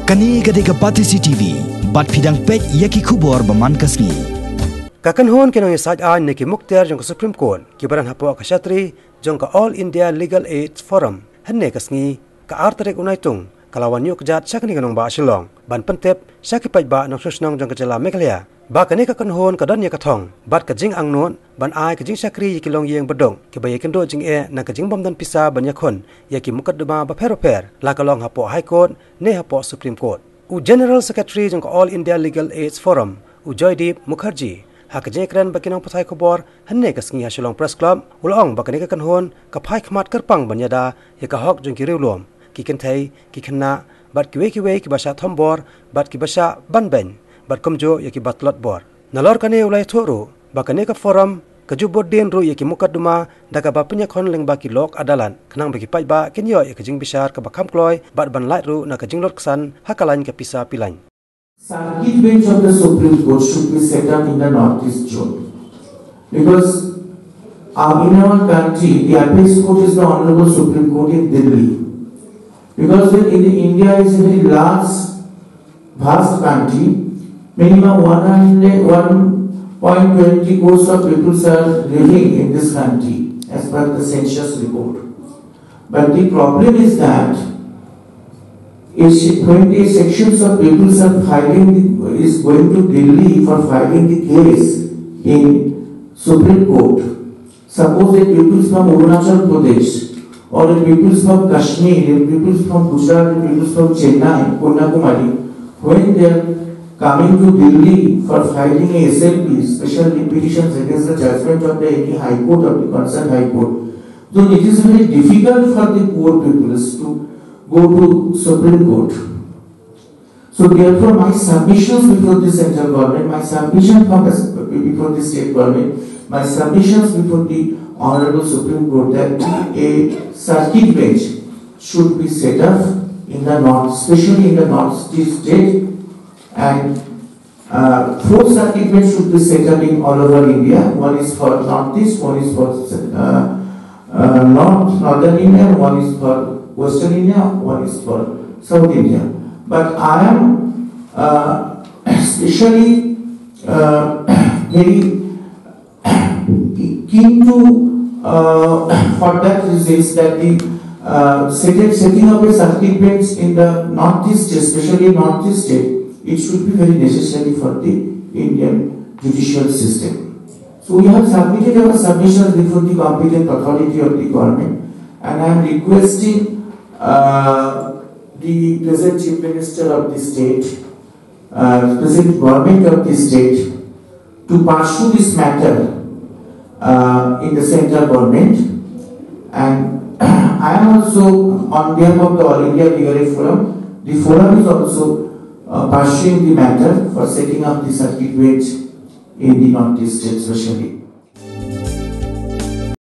Kani gadega Patisi TV, bat pidang pej yaki kubor baman kasni. Kakan hon kenong isaj an neki mukter jong Supreme Court kibaran hapo kashatri jong ka All India Legal Aid Forum henne kasni ka artarek unaitung kalawan yuk jat sakni kanong ba Shillong ban pentep saki paj ba nong susnong jong kajala Meghalaya ba kani kakan hon kadan ya kathong bat kajing angnon ban ai kajing sakri yikilong yeng bedong kibaya kendo jing na kajing bomdan pisa ban yakon yaki mukaddama ba per la kalong hapo High Court ne hapo Supreme Court u General Secretary jong ka All India Legal Aid Forum u Joydeep Mukherjee hakajeng kran bakinong patai kobor hanne kasngi Shillong Press Club ulong bakani kakan hon kapai khmat kerpang banyada ya ka hok jong kiriulom ki kenthai ki khanna bat kiwe ki basha thombor bat ki basha banben bat komjo ya ki batlot bor nalor kane ulai thoru bakane ka forum kajubod den ru ya ki mukaddama daga bapnya khon leng baki lok adalan khnang baki pai ba kenyo ya kajing bisar ka bakham kloy bat ban lai ru na kajing lot ksan hakalan ka pisa pilan. Circuit bench of the Supreme Court should be set up in the Northeast zone because in our country the apex court is the Honorable Supreme Court in Delhi. Because in India is a very large, vast country, minimum 1.20 crores of people are living in this country as per the census report. But the problem is that when the sections of people are is going to Delhi for filing the case in Supreme Court, suppose the people from Arunachal Pradesh or the people from Kashmir, the people from Gujarat, the people from Chennai, Kanyakumari, when they are coming to Delhi for filing a SLP, special petitions against the judgment of any High Court or the concerned High Court, so it is very difficult for the poor people to go to Supreme Court. So therefore my submissions before the central government, my submission before the state government, my submissions before the Honorable Supreme Court that a circuit bench should be set up in the north, especially in the northeast state, and 4 circuit bench should be set up in all over India. One is for northeast, one is for northern India, one is for western India, one is for south India. But I am especially very keen to for that reasons that the setting up a circuit bench in the northeast, especially northeast state, it should be very necessary for the Indian judicial system. So we have submitted our submissions before the competent authority of the government, and I am requesting the present Chief Minister of the state, present government of the state, to pursue this matter in the central government, and I am also on behalf of the All India Legal Aid Forum. The forum is also pursuing the matter for setting up the circuit bench in the northeast state especially.